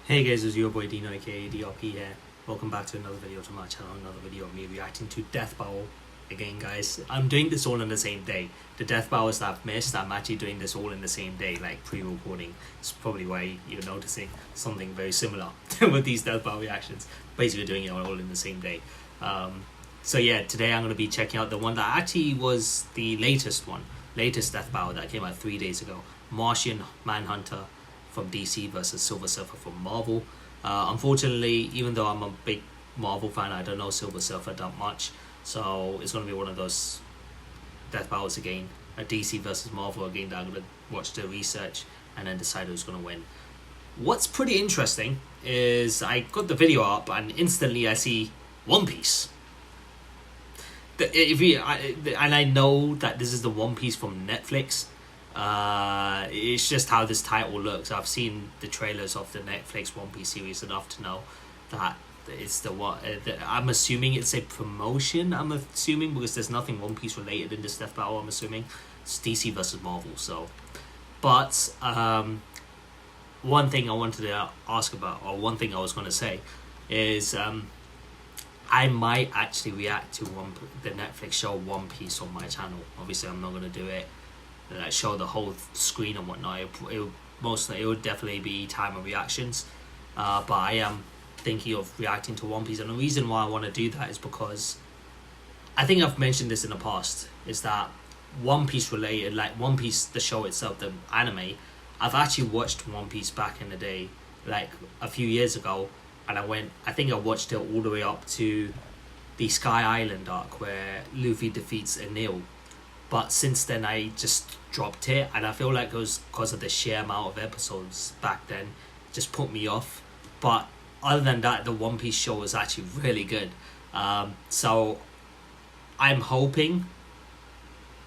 Hey guys, it's your boy Dino aka DRP here. Welcome back to another video to my channel, another video of me reacting to Death Battle. Again guys, I'm doing this all on the same day. The Death Battles that I've missed, I'm actually doing this all in the same day, like pre-recording. It's probably why you're noticing something very similar with these Death Battle reactions. Basically doing it all in the same day. So yeah, today I'm going to be checking out the one that actually was the latest Death Battle that came out 3 days ago. Martian Manhunter from DC versus Silver Surfer from Marvel. Unfortunately, even though I'm a big Marvel fan, I don't know Silver Surfer that much, so it's going to be one of those death battles again, a DC versus Marvel again, that I'm going to watch the research and then decide who's going to win. What's pretty interesting is I got the video up and instantly I see One Piece. And I know that this is the One Piece from Netflix. It's just how this title looks. I've seen the trailers of the Netflix One Piece series enough to know that it's the one. I'm assuming it's a promotion. I'm assuming because there's nothing One Piece related in this Death Battle. I'm assuming it's DC versus Marvel. So, but one thing I wanted to ask about, or one thing I was going to say, is I might actually react to the Netflix show One Piece on my channel. Obviously, I'm not going to do it. Show the whole screen and whatnot. It would definitely be time of reactions, but I am thinking of reacting to One Piece, and the reason why I want to do that is because I think I've mentioned this in the past, is that One Piece related, like One Piece the show itself, the anime, I've actually watched One Piece back in the day, like a few years ago, and I think I watched it all the way up to the Sky Island arc where Luffy defeats Enel. But since then I just dropped it, and I feel like it was because of the sheer amount of episodes back then, just put me off. But other than that, the One Piece show was actually really good. So I'm hoping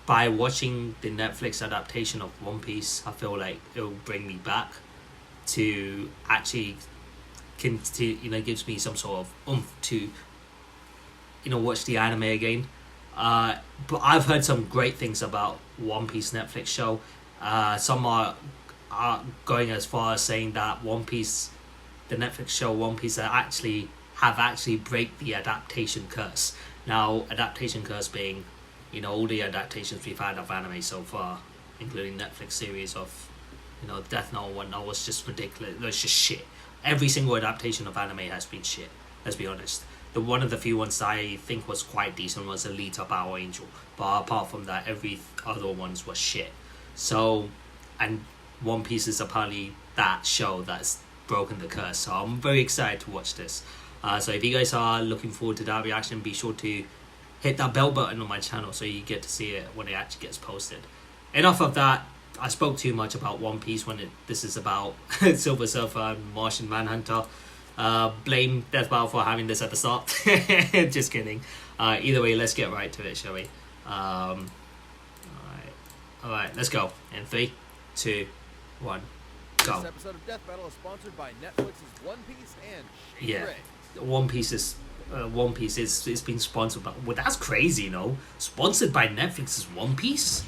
by watching the Netflix adaptation of One Piece, I feel like it will bring me back to actually gives me some sort of oomph to watch the anime again. But I've heard some great things about One Piece Netflix show. Some are going as far as saying that One Piece, the Netflix show One Piece, have actually break the adaptation curse. Now, adaptation curse being, all the adaptations we've had of anime so far, including Netflix series of, Death Note and whatnot, was just ridiculous. It was just shit. Every single adaptation of anime has been shit. Let's be honest. One of the few ones I think was quite decent was Alita Battle Angel, but apart from that, every other ones was shit. So, and One Piece is apparently that show that's broken the curse. So I'm very excited to watch this. So if you guys are looking forward to that reaction, be sure to hit that bell button on my channel so you get to see it when it actually gets posted. Enough of that. I spoke too much about One Piece when this is about Silver Surfer and Martian Manhunter. Blame Death Battle for having this at the start. Just kidding. Either way, let's get right to it, shall we? Alright, let's go. In 3, 2, 1, go. This episode of Death Battle is sponsored by Netflix's One Piece and Shady Yeah, Ray. One Piece is it's been sponsored by. Well, that's crazy, Sponsored by Netflix's One Piece.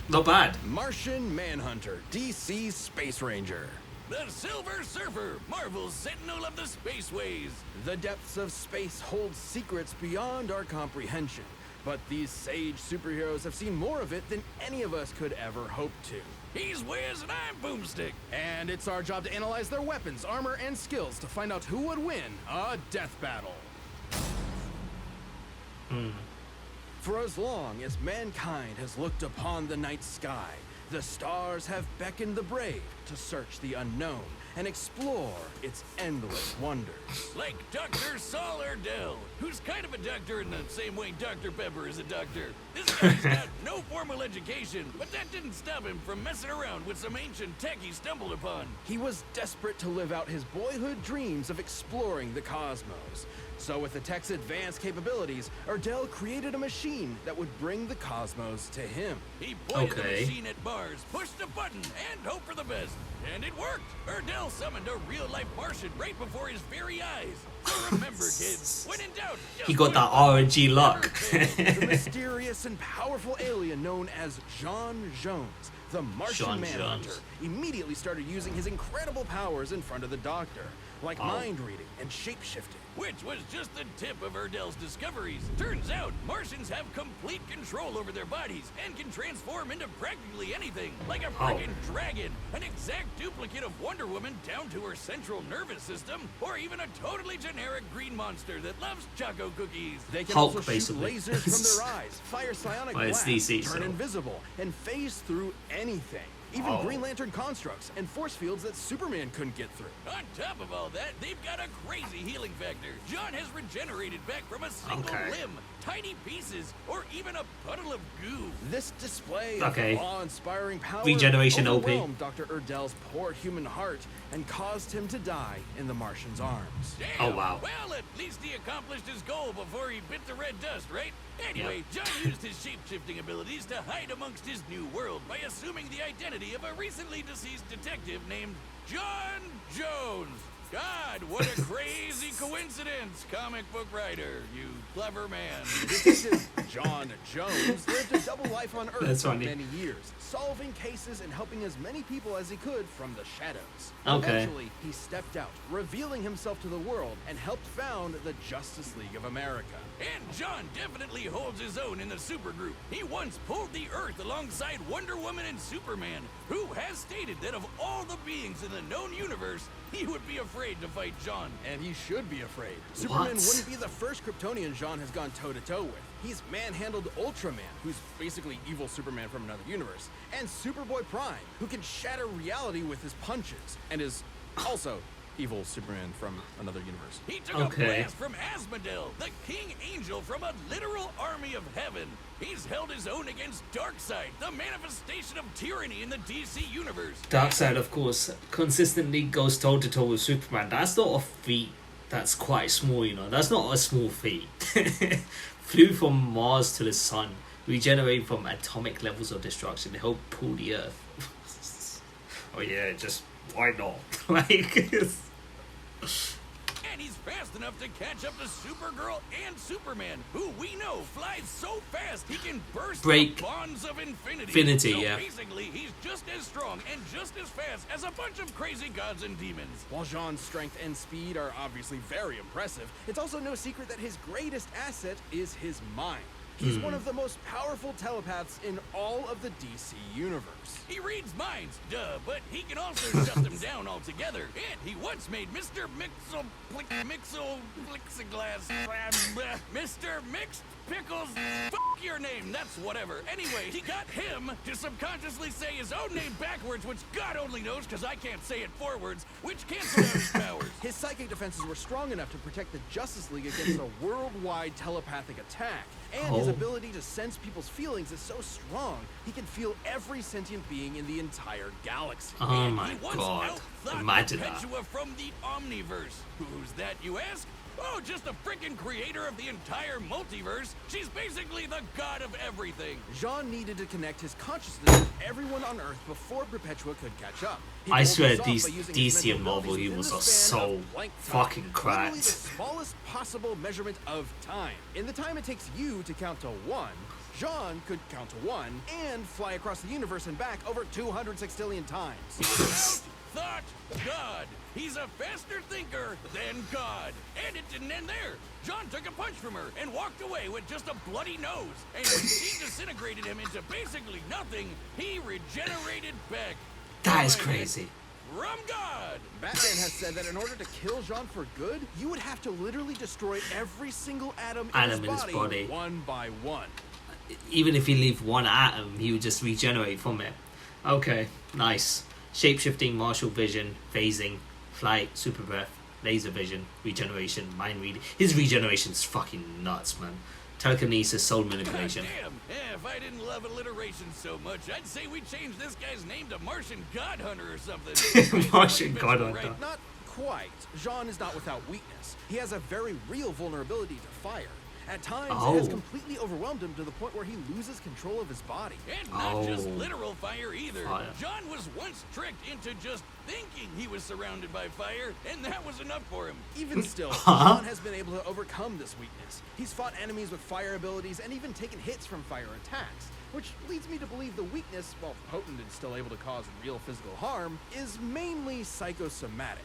Not bad. Martian Manhunter, DC's Space Ranger. The Silver Surfer, Marvel's Sentinel of the Spaceways. The depths of space hold secrets beyond our comprehension, but these sage superheroes have seen more of it than any of us could ever hope to. He's Wiz and I'm Boomstick. And it's our job to analyze their weapons, armor, and skills to find out who would win a death battle. For as long as mankind has looked upon the night sky, the stars have beckoned the brave to search the unknown and explore its endless wonders. Like Dr. Saul Erdell, who's kind of a doctor in the same way Dr. Pepper is a doctor. This guy's got no formal education, but that didn't stop him from messing around with some ancient tech he stumbled upon. He was desperate to live out his boyhood dreams of exploring the cosmos. So with the tech's advanced capabilities, Erdell created a machine that would bring the cosmos to him. He pointed the machine at Mars, pushed a button, and hoped for the best. And it worked! Erdell summoned a real-life Martian right before his very eyes. So remember, kids, when in doubt, just He got put that it RNG luck. The mysterious and powerful alien known as John Jones, the Martian John Manhunter, Jones. immediately started using his incredible powers in front of the Doctor, like mind reading and shape-shifting. Which was just the tip of Erdell's discoveries. Turns out, Martians have complete control over their bodies and can transform into practically anything, like a freaking dragon, an exact duplicate of Wonder Woman down to her central nervous system, or even a totally generic green monster that loves choco cookies. They can Hulk, also basically. shoot lasers from their eyes, fire psionic Well, it's blasts, DC, turn so- invisible, and phase through anything. Even Oh. Green Lantern constructs and force fields that Superman couldn't get through. On top of all that, they've got a crazy healing factor. John has regenerated back from a single Okay. limb, tiny pieces, or even a puddle of goo. This display Okay. of awe-inspiring power Regeneration OP. overwhelmed Dr. Erdell's poor human heart and caused him to die in the Martian's arms. Damn. Oh, wow. Well, at least he accomplished his goal before he bit the red dust, right? Anyway, John used his shape-shifting abilities to hide amongst his new world by assuming the identity of a recently deceased detective named John Jones. God, what a crazy coincidence, comic book writer, you clever man. Detective John Jones lived a double life on Earth That's for funny. many years, solving cases and helping as many people as he could from the shadows. Okay. Eventually, he stepped out, revealing himself to the world, and helped found the Justice League of America. And John definitely holds his own in the supergroup. He once pulled the Earth alongside Wonder Woman and Superman, who has stated that of all the beings in the known universe, he would be afraid to fight John. And he should be afraid. Superman What? wouldn't be the first Kryptonian John has gone toe-to-toe with. He's manhandled Ultraman, who's basically evil Superman from another universe, and Superboy Prime, who can shatter reality with his punches, and is also evil Superman from another universe. He took Okay. a blast from Asmodel, the king angel from a literal army of heaven. He's held his own against Darkseid, the manifestation of tyranny in the DC universe. Darkseid, of course, consistently goes toe to toe with Superman. That's not a feat that's quite small, you know. That's not a small feat. Flew from Mars to the sun, regenerated from atomic levels of destruction to help pull the Earth. Oh yeah, just why not? Like, And he's fast enough to catch up to Supergirl and Superman, who we know flies so fast he can burst Break the bonds of infinity. infinity, So yeah. basically, he's just as strong and just as fast as a bunch of crazy gods and demons. While Jean's strength and speed are obviously very impressive, it's also no secret that his greatest asset is his mind. He's one of the most powerful telepaths in all of the DC universe. He reads minds, duh, but he can also shut them down altogether. And he once made Mr. Plexiglass, Mr. Mixed Pickles, fuck your name, that's whatever. Anyway, he got him to subconsciously say his own name backwards, which God only knows because I can't say it forwards, which canceled out his powers. His psychic defenses were strong enough to protect the Justice League against a worldwide telepathic attack. And his Oh. ability to sense people's feelings is so strong, he can feel every sentient being in the entire galaxy. oh And my he once god. outthought Imagine that. Perpetua from the Omniverse. Who's that, you ask? Oh, just a freaking creator of the entire multiverse. She's basically the god of everything. Jean needed to connect his consciousness with everyone on Earth before Perpetua could catch up. He I pulled swear this off by DC using his and mental Marvel abilities heroes within are the span so of blank time. fucking Literally the cracked. smallest possible measurement of time. In the time it takes you to count to one, Jean could count to one and fly across the universe and back over 200 sextillion times. Thought God. He's a faster thinker than God. And it didn't end there. John took a punch from her and walked away with just a bloody nose. And when she disintegrated him into basically nothing, he regenerated back. That is From crazy. God. Batman has said that in order to kill Jean for good, you would have to literally destroy every single atom in his body one by one. Even if he leave one atom, he would just regenerate from it. Okay, nice. Shape-shifting, martial vision, phasing, flight, super breath, laser vision, regeneration, mind reading. His regeneration's fucking nuts, man. Telekinesis, soul manipulation. Damn. If I didn't love alliteration so much, I'd say we change this guy's name to Martian God Hunter or something. Martian God Hunter. Right. Not quite. Jean is not without weakness. He has a very real vulnerability to fire. At times, Oh. it has completely overwhelmed him to the point where he loses control of his body. And not just Oh. literal fire either. Fire. John was once tricked into just thinking he was surrounded by fire, and that was enough for him. Even still, Huh? John has been able to overcome this weakness. He's fought enemies with fire abilities and even taken hits from fire attacks, which leads me to believe the weakness, while potent and still able to cause real physical harm, is mainly psychosomatic.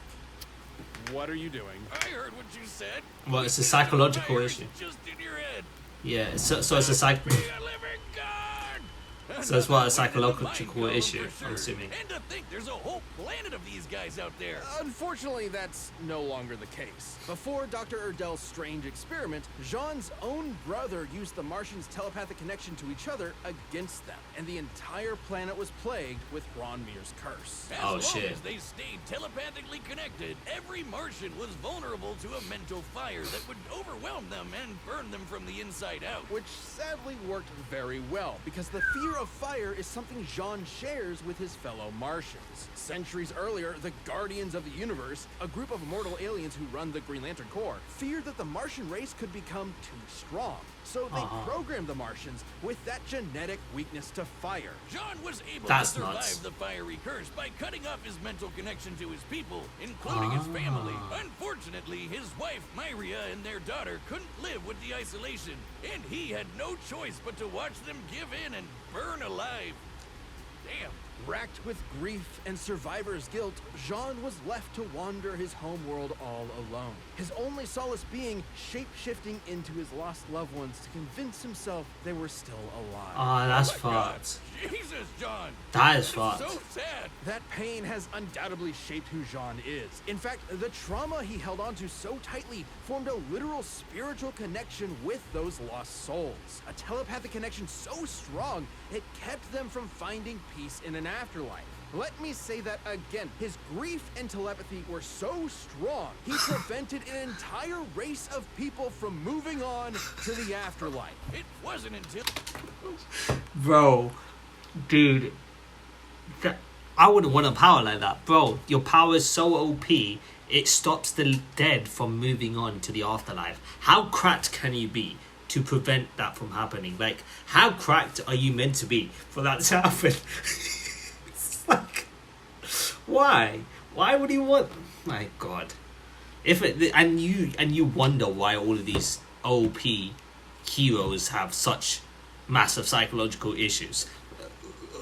What are you doing? I heard what you said. Well, it's a psychological Fire is issue. just in your head. Yeah, so it's a psych. Be a living God! So it's what, a Another psychological mind column issue, for I'm sure. assuming. And to think there's a whole planet of these guys out there. Unfortunately, that's no longer the case. Before Dr. Erdel's strange experiment, Jean's own brother used the Martians' telepathic connection to each other against them, and the entire planet was plagued with Ronmir's curse. As Oh, long shit. as they stayed telepathically connected, every Martian was vulnerable to a mental fire that would overwhelm them and burn them from the inside out. Which sadly worked very well, because the fear of fire is something Jean shares with his fellow Martians. Centuries earlier, the Guardians of the Universe, a group of immortal aliens who run the Green Lantern Corps, feared that the Martian race could become too strong. So they programmed the Martians with that genetic weakness to fire. John was able That's to survive nuts. the fiery curse by cutting off his mental connection to his people, including his family. Unfortunately, his wife, Myria, and their daughter couldn't live with the isolation, and he had no choice but to watch them give in and burn alive. Damn. Racked with grief and survivor's guilt, Jean was left to wander his homeworld all alone. His only solace being shape-shifting into his lost loved ones to convince himself they were still alive. Oh, that's Oh my God. fucked. Jesus, John. That is It's fucked. so sad. That pain has undoubtedly shaped who Jean is. In fact, the trauma he held onto so tightly formed a literal spiritual connection with those lost souls. A telepathic connection so strong, it kept them from finding peace in an afterlife. Let me say that again. His grief and telepathy were so strong, he prevented an entire race of people from moving on to the afterlife. It wasn't until Bro, dude, I wouldn't want a power like that. Bro, your power is so OP, it stops the dead from moving on to the afterlife. How cracked can you be to prevent that from happening? Like, how cracked are you meant to be for that to happen? It's like, why? Why would you want? My God. And you wonder why all of these OP heroes have such massive psychological issues.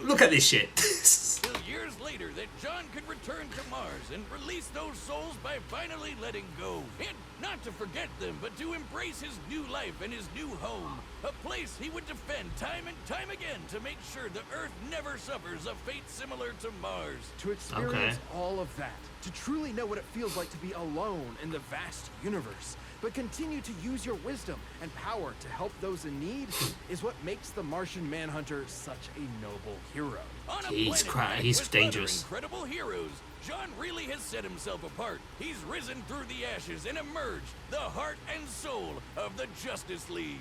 Look at this shit. till years later that John could return to Mars and release those souls by finally letting go. And not to forget them, but to embrace his new life and his new home. A place he would defend time and time again to make sure the Earth never suffers a fate similar to Mars. To experience all of that, to truly know what it feels like to be alone in the vast universe, but continue to use your wisdom and power to help those in need, is what makes the Martian Manhunter such a noble hero. On a He's planet cra- packed he's with dangerous. other incredible heroes, John really has set himself apart. He's risen through the ashes and emerged the heart and soul of the Justice League.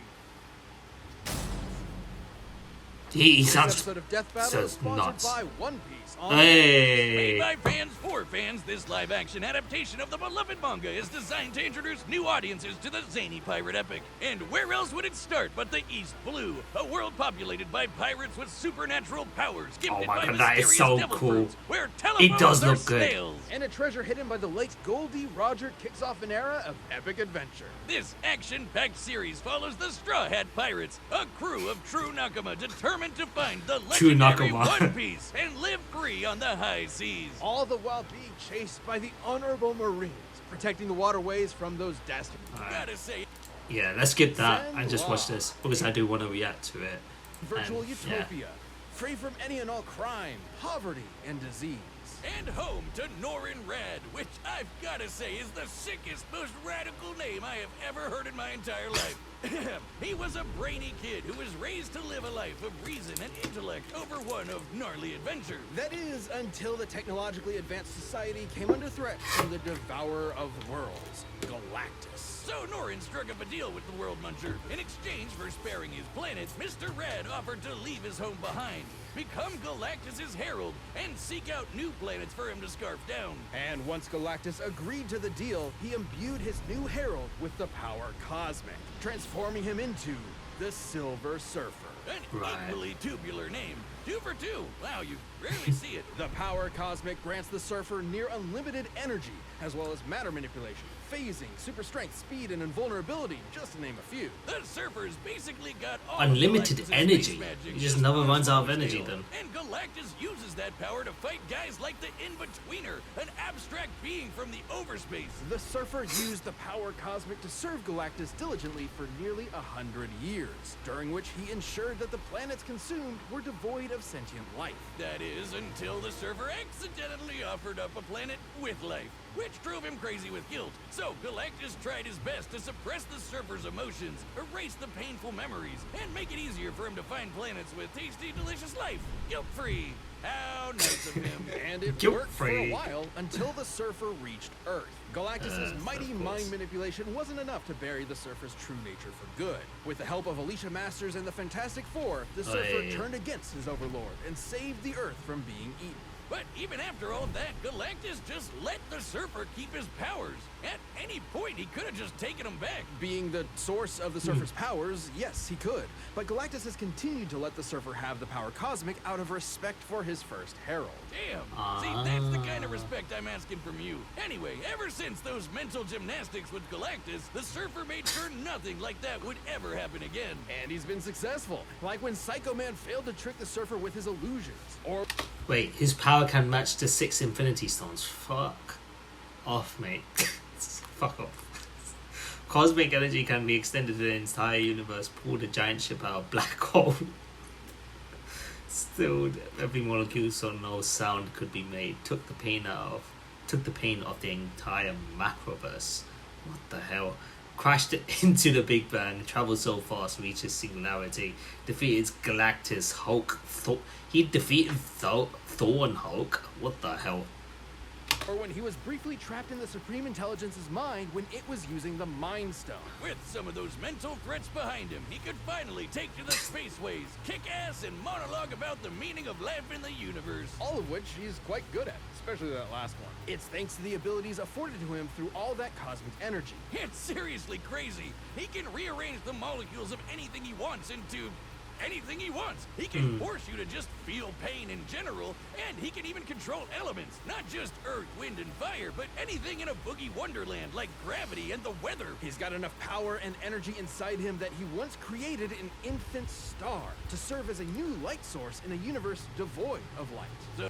He This sounds episode of Death Battle is sounds sponsored nuts. by One Piece on Made Hey. by fans for fans, this live-action adaptation of the beloved manga is designed to introduce new audiences to the zany pirate epic. And where else would it start but the East Blue, a world populated by pirates with supernatural powers gifted my by God, that is mysterious so devil cool. fruits, where telephones does are look good. snails. and a treasure hidden by the late Goldie Roger kicks off an era of epic adventure. This action-packed series follows the Straw Hat Pirates, a crew of true Nakama determined to find the True legendary Nakama. One Piece and live free on the high seas. All the while being chased by the honorable Marines, protecting the waterways from those dastardly. Gotta say, Yeah, let's skip that Zen and just watch Law. this because I do want to react to it. Virtual And, utopia, free from any and all crime, poverty, and disease. and home to Norin Rad, which I've gotta say is the sickest, most radical name I have ever heard in my entire life. He was a brainy kid who was raised to live a life of reason and intellect over one of gnarly adventure. That is, until the technologically advanced society came under threat from the devourer of worlds, Galactus. So Norin struck up a deal with the World Muncher. In exchange for sparing his planet, Mr. Red offered to leave his home behind. become Galactus's herald, and seek out new planets for him to scarf down. And once Galactus agreed to the deal, he imbued his new herald with the power cosmic, transforming him into the Silver Surfer. An Right. equally tubular name. 2 for 2. Wow, you rarely see it. The power cosmic grants the Surfer near unlimited energy, as well as matter manipulation, phasing, super strength, speed, and invulnerability, just to name a few. The Surfer's basically got all Unlimited of Galactus's energy. space magic He just never on a runs out of small energy scale. then. And Galactus uses that power to fight guys like the In-Betweener, an abstract being from the overspace. The Surfer used the power cosmic to serve Galactus diligently for nearly 100 years, during which he ensured that the planets consumed were devoid of sentient life. That is, until the Surfer accidentally offered up a planet with life, which drove him crazy with guilt. So Galactus tried his best to suppress the Surfer's emotions, erase the painful memories, and make it easier for him to find planets with tasty, delicious life, guilt-free. How nice of him. And it worked for Guilt-free. a while until the Surfer reached Earth. Galactus' mighty of course. mind manipulation wasn't enough to bury the Surfer's true nature for good. With the help of Alicia Masters and the Fantastic Four, the Surfer Aye. turned against his overlord and saved the Earth from being eaten. But even after all that, Galactus just let the Surfer keep his powers. At any point, he could have just taken them back. Being the source of the Surfer's powers, yes, he could. But Galactus has continued to let the Surfer have the power cosmic out of respect for his first herald. Damn. See, that's the kind of respect I'm asking from you. Anyway, ever since those mental gymnastics with Galactus, the Surfer made sure nothing like that would ever happen again. And he's been successful, like when Psycho Man failed to trick the Surfer with his illusions, or Wait, his power can match the 6 Infinity Stones. Fuck off, mate. Fuck off. Cosmic energy can be extended to the entire universe. Pull the giant ship out of black hole. Still, every molecule so no sound could be made. Took the pain of the entire macroverse. What the hell? Crashed into the Big Bang, traveled so fast, reaches singularity, defeated Galactus, Hulk, he defeated Thor and Hulk? What the hell? when he was briefly trapped in the Supreme Intelligence's mind when it was using the Mind Stone. With some of those mental threats behind him, he could finally take to the spaceways, kick ass, and monologue about the meaning of life in the universe. All of which he's quite good at, especially that last one. It's thanks to the abilities afforded to him through all that cosmic energy. It's seriously crazy. He can rearrange the molecules of anything he wants into anything he wants. He can force you to just feel pain in general, and he can even control elements, not just earth, wind, and fire, but anything in a boogie wonderland like gravity and the weather. He's got enough power and energy inside him that he once created an infant star to serve as a new light source in a universe devoid of light. So,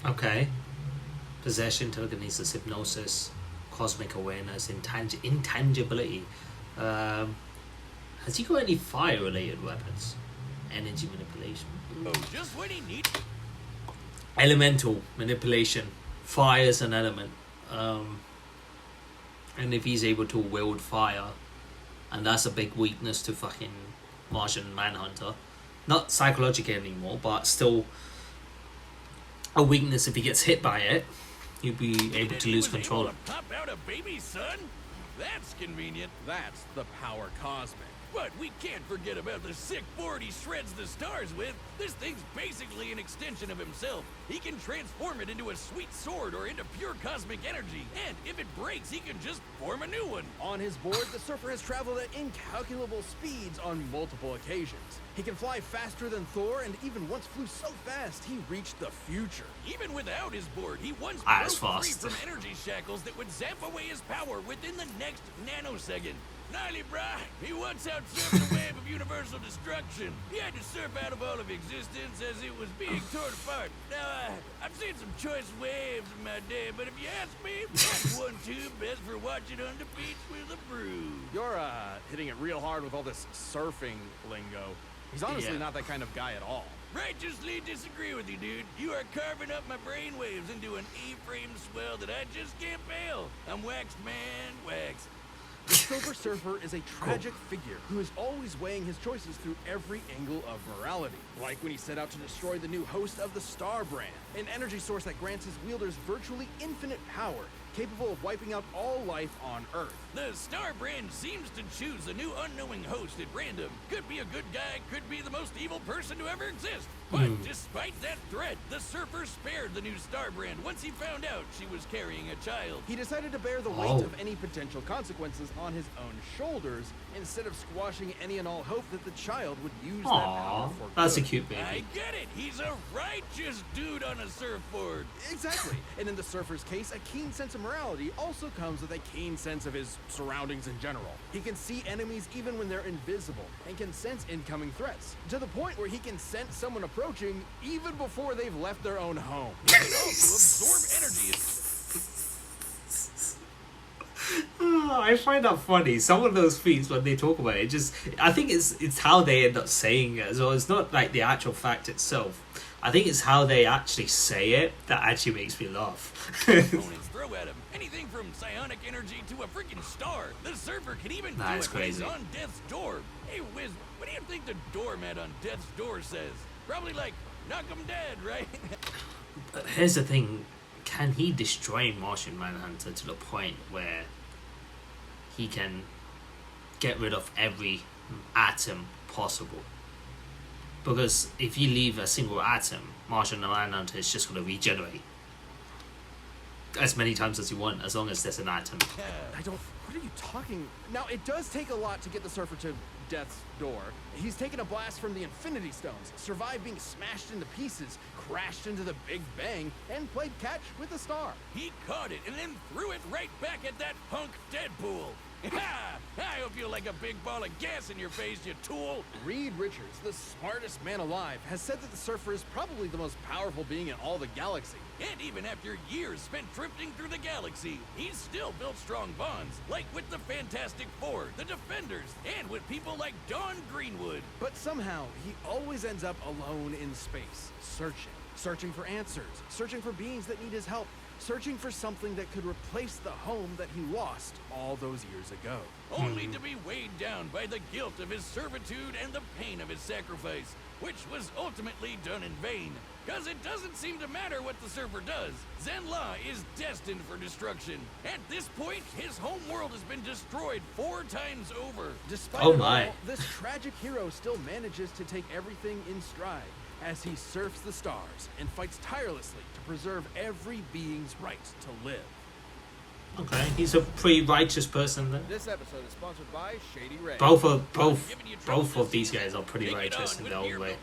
Okay. Possession, telekinesis, hypnosis, cosmic awareness, intangibility. Has he got any fire-related weapons? Energy manipulation. just when he needs. Elemental manipulation. Fire is an element. And if he's able to wield fire, and that's a big weakness to fucking Martian Manhunter. Not psychological anymore, but still a weakness. If he gets hit by it, he'll be able to lose control. Able to pop out a baby's son? That's convenient. That's the power cosmic. But we can't forget about the sick board he shreds the stars with. This thing's basically an extension of himself. He can transform it into a sweet sword or into pure cosmic energy. And if it breaks, he can just form a new one. On his board, the Surfer has traveled at incalculable speeds on multiple occasions. He can fly faster than Thor, and even once flew so fast he reached the future. Even without his board, he once As broke free fast. from energy shackles that would zap away his power within the next nanosecond. Gnarly brah, he once out surfed the wave of universal destruction. He had to surf out of all of existence as it was being torn apart. Now, I've seen some choice waves in my day, but if you ask me, that's one too best for watching on the beach with a brew. You're, hitting it real hard with all this surfing lingo. He's honestly Yeah. not that kind of guy at all. Righteously disagree with you, dude. You are carving up my brainwaves into an E-frame swell that I just can't fail. I'm waxed, man, waxed. Silver Surfer is a tragic figure who is always weighing his choices through every angle of morality. Like when he set out to destroy the new host of the Star Brand, an energy source that grants his wielders virtually infinite power, capable of wiping out all life on Earth. The Star Brand seems to choose a new unknowing host at random. Could be a good guy, could be the most evil person to ever exist. But despite that threat, the Surfer spared the new Star Brand once he found out she was carrying a child. He decided to bear the weight of any potential consequences on his own shoulders, instead of squashing any and all hope that the child would use that power for good. That's a cute baby. I get it. He's a righteous dude on a surfboard. Exactly. And in the Surfer's case, a keen sense of morality also comes with a keen sense of his surroundings in general. He can see enemies even when they're invisible, and can sense incoming threats, to the point where he can sense someone approaching even before they've left their own home. He can also absorb energy. I find that funny. Some of those feats when they talk about it, I think it's how they end up saying it as well. It's not like the actual fact itself. I think it's how they actually say it that actually makes me laugh. Opponents throw at him anything from psionic energy to a freaking star. The Surfer can even do it when he's on death's door. Hey Wiz, what do you think the doormat on death's door says? Probably like, knock 'em dead, right? But here's the thing. Can he destroy Martian Manhunter to the point where he can get rid of every atom possible? Because if you leave a single atom, Martian Manhunter is just going to regenerate as many times as you want, as long as there's an atom. What are you talking? Now, it does take a lot to get the Surfer to death's door. He's taken a blast from the Infinity Stones, survived being smashed into pieces, crashed into the Big Bang, and played catch with a star. He caught it and then threw it right back at that punk Deadpool. Ha! I hope you like a big ball of gas in your face, you tool. Reed Richards, the smartest man alive, has said that the Surfer is probably the most powerful being in all the galaxy. And even after years spent drifting through the galaxy, he's still built strong bonds, like with the Fantastic Four, the Defenders, and with people like Dawn Greenwood. But somehow, he always ends up alone in space, searching for answers, searching for beings that need his help, searching for something that could replace the home that he lost all those years ago. Only to be weighed down by the guilt of his servitude and the pain of his sacrifice, which was ultimately done in vain. Cause it doesn't seem to matter what the Surfer does. Zenla is destined for destruction. At this point, his home world has been destroyed 4 times over. Despite it all, this tragic hero still manages to take everything in stride, as he surfs the stars and fights tirelessly to preserve every being's right to live. Okay, he's a pretty righteous person then. This episode is sponsored by Shady Ray. Both of these guys are pretty righteous in their own way.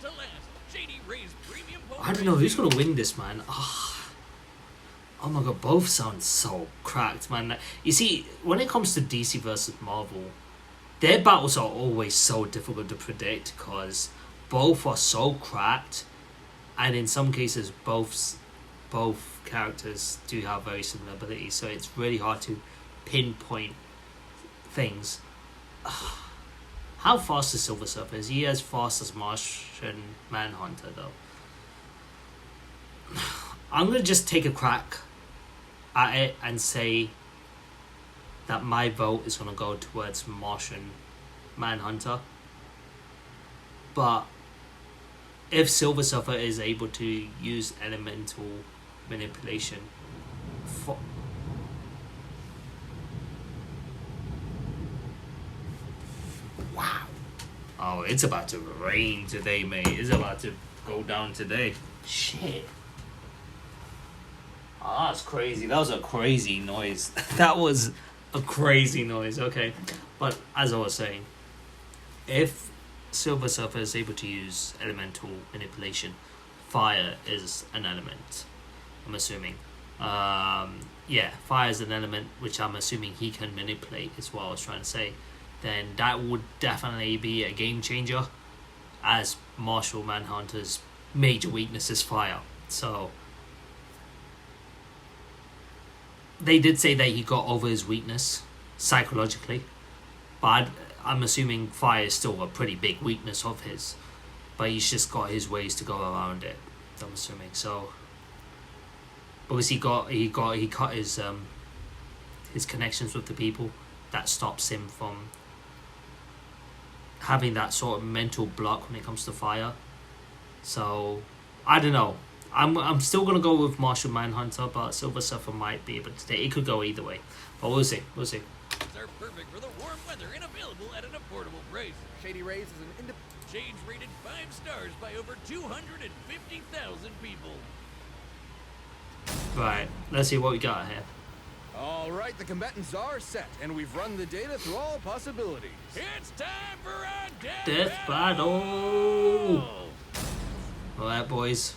I don't know who's gonna win this, man. Oh my god, both sound so cracked, man. You see, when it comes to DC versus Marvel, their battles are always so difficult to predict because both are so cracked, and in some cases both characters do have very similar abilities, so it's really hard to pinpoint things. How fast is Silver Surfer? Is he as fast as Martian Manhunter though? I'm gonna just take a crack at it and say that my vote is gonna go towards Martian Manhunter. But if Silver Surfer is able to use elemental manipulation for... Wow. Oh, it's about to rain today, mate. It's about to go down today. Shit. Oh, that's crazy. That was a crazy noise. That was a crazy noise. Okay. But as I was saying, if Silver Surfer is able to use elemental manipulation, fire is an element, I'm assuming. Yeah, fire is an element which I'm assuming he can manipulate, is what I was trying to say. Then that would definitely be a game changer, as Martian Manhunter's major weakness is fire. So they did say that he got over his weakness psychologically, but I'm assuming fire is still a pretty big weakness of his, but he's just got his ways to go around it, I'm assuming. So because he cut his connections with the people, that stops him from having that sort of mental block when it comes to fire. So I don't know. I'm still gonna go with Martian Manhunter, but Silver Surfer might be able to take. It could go either way, but we'll see. We'll see. Are perfect for the warm weather and available at an affordable price. Shady Rays is an independent. Shades rated 5 stars by over 250,000 people. Right. Let's see what we got here. All right, the combatants are set, and we've run the data through all possibilities. It's time for a Death battle. All right, boys.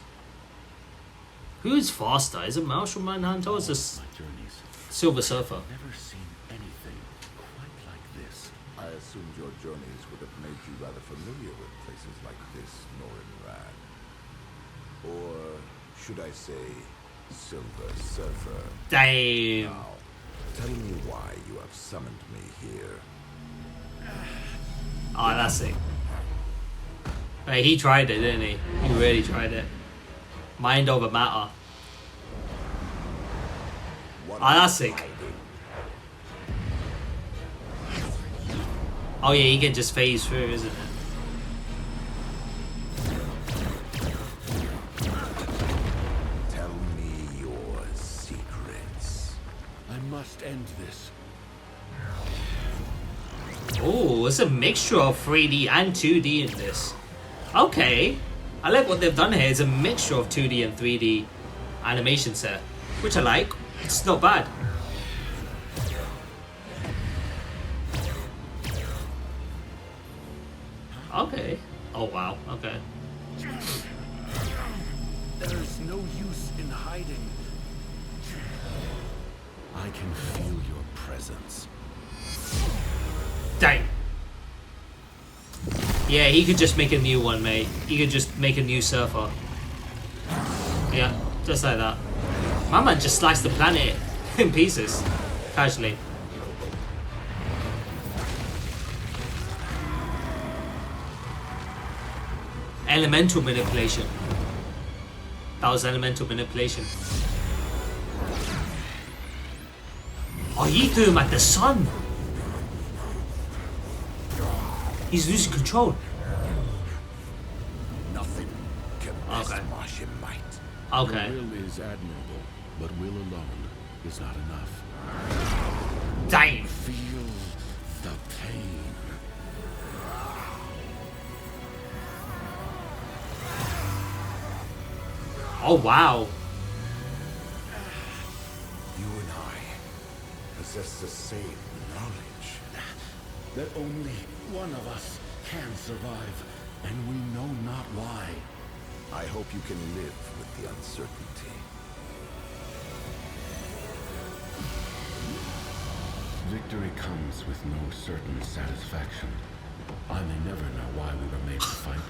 Who's faster? Is it Martian Manhunter or is this My journeys. Silver Surfer? Never seen anything quite like this. I assumed your journeys would have made you rather familiar with places like this, Norrin Rad. Or should I say, Silver Surfer? Damn. Now, tell me why you have summoned me here. Oh, that's it. Hey, he tried it, didn't he? He really tried it. Mind over matter. What Oh, are that's you sick. hiding? Oh yeah, he can just phase through, isn't it? Tell me your secrets. I must end this. Oh, it's a mixture of 3D and 2D in this. Okay. I like what they've done here. It's a mixture of 2D and 3D animations here, which I like. It's not bad. Okay. Oh wow. Okay. There's no use in hiding. I can feel your presence. Dang. Yeah, he could just make a new one, mate. He could just make a new surfer. Yeah, just like that. My man just sliced the planet in pieces. Casually. Elemental manipulation. That was elemental manipulation. Oh, he threw him at the sun. He's losing control. Nothing can best Okay. Martian might. Okay. Your will is admirable, but will alone is not enough. Damn. Feel the pain. Oh, wow. You and I possess the same knowledge. That only one of us can survive, and we know not why. I hope you can live with the uncertainty. Victory comes with no certain satisfaction. I may never know why we were made to fight.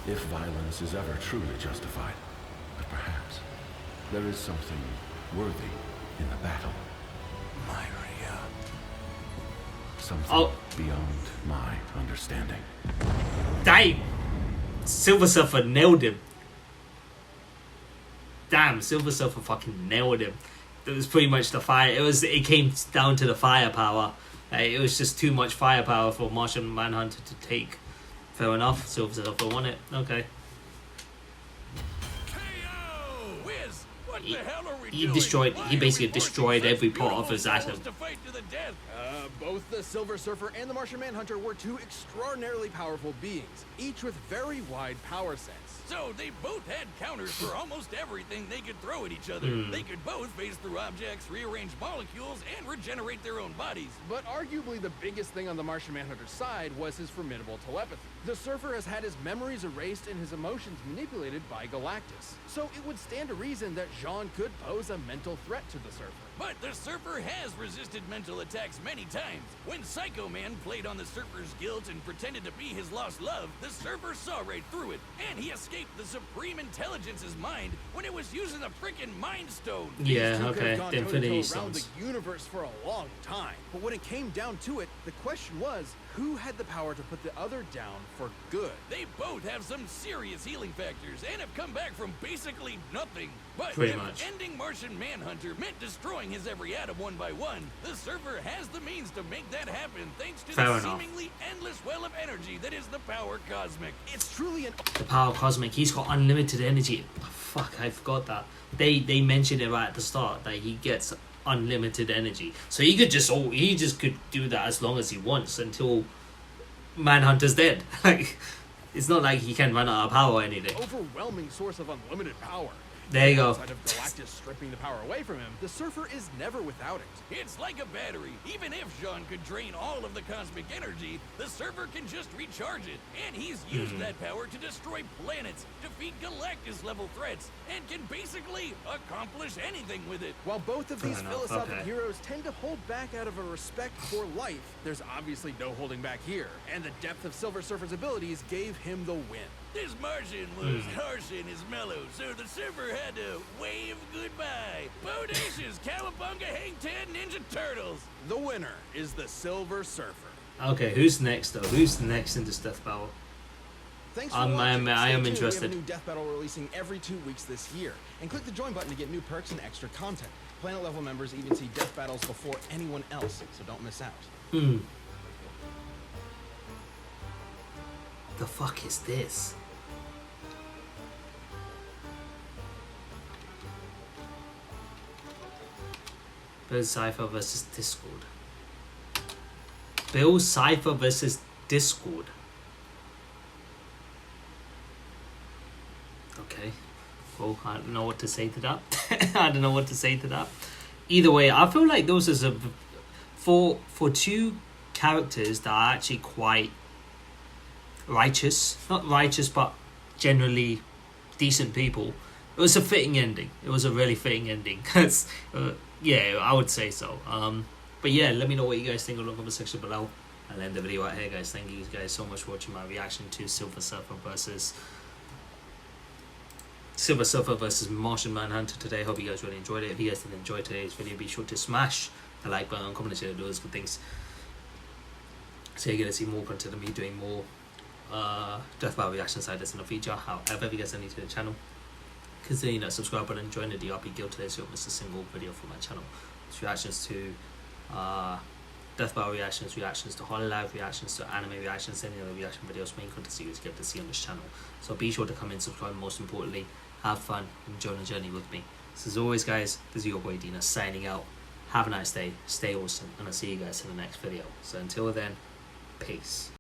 If violence is ever truly justified, but perhaps there is something worthy in the battle. Myria. Something beyond my understanding. Damn. Silver Surfer nailed him. Damn, Silver Surfer fucking nailed him. It was pretty much the fire. It came down to the firepower. It was just too much firepower for Martian Manhunter to take. Fair enough. Silver Surfer won it. Okay. KO! Wiz, what He- the hell are we he doing? destroyed- Why he are basically we forcing destroyed such every part of beautiful his atom. souls to fight to the death? Both the Silver Surfer and the Martian Manhunter were two extraordinarily powerful beings, each with very wide power sense. So they both had counters for almost everything they could throw at each other. They could both phase through objects, rearrange molecules, and regenerate their own bodies. But arguably the biggest thing on the Martian Manhunter's side was his formidable telepathy. The Surfer has had his memories erased and his emotions manipulated by Galactus. So it would stand to reason that Jean could pose a mental threat to the Surfer. But the Surfer has resisted mental attacks many times. When Psycho Man played on the Surfer's guilt and pretended to be his lost love, the Surfer saw right through it, and he escaped the Supreme Intelligence's mind when it was using the frickin' Mind Stone. Yeah, These two could okay. have gone The Infinity toe-to-toe around Stones. the universe for a long time. But when it came down to it, the question was, who had the power to put the other down for good? They both have some serious healing factors and have come back from basically nothing. But Pretty if much. ending Martian Manhunter meant destroying his every atom one by one, the Surfer has the means to make that happen thanks to Fair the enough. seemingly endless well of energy that is the power cosmic. It's truly an The power cosmic. He's got unlimited energy. Oh, fuck, I forgot that. They mentioned it right at the start that he gets unlimited energy. So he just could do that as long as he wants until Manhunter's dead. Like, it's not like he can run out of power or anything. overwhelming source of unlimited power. There you go. Outside of Galactus stripping the power away from him, the Surfer is never without it. It's like a battery. Even if Jean could drain all of the cosmic energy, the Surfer can just recharge it. And he's used that power to destroy planets, defeat Galactus-level threats, and can basically accomplish anything with it. While both of these Fair enough, philosophic okay. heroes tend to hold back out of a respect for life, there's obviously no holding back here. And the depth of Silver Surfer's abilities gave him the win. This Martian was harsh in his mellow, so the Surfer had to wave goodbye. Bodacious Cowabunga Hang 10 Ninja Turtles. The winner is the Silver Surfer. Okay, who's next though? Who's next in this death battle? Thanks for I watching. am Stay tuned. interested. We have a new Death Battle releasing every 2 weeks this year. And click the join button to get new perks and extra content. Planet level members even see Death Battles before anyone else, so don't miss out. The fuck is this? Bill Cipher versus Discord. Bill Cipher versus Discord. Okay. Well, I don't know what to say to that. I don't know what to say to that. Either way, I feel like those is for two characters that are actually quite righteous. Not righteous, but generally decent people. It was a fitting ending. It was a really fitting ending. Cause, yeah, I would say so. But yeah, let me know what you guys think in the comment section below. I'll end the video right here, guys. Thank you guys so much for watching my reaction to Silver Surfer versus Martian Manhunter today. Hope you guys really enjoyed it. If you guys did enjoy today's video, be sure to smash the like button, comment, share, do those good things. So you're gonna see more content of me doing more Death Battle reactions like this in the future. However, if you guys are new to the channel, consider that subscribe button and join the DRP guild today so you don't miss a single video from my channel. It's reactions to Death Battle reactions, reactions to Hololive reactions, to anime reactions, any other reaction videos, main content series you get to see on this channel. So be sure to come in, subscribe, most importantly, have fun, enjoy the journey with me. So as always, guys, this is your boy Dina signing out. Have a nice day, stay awesome, and I'll see you guys in the next video. So until then, peace.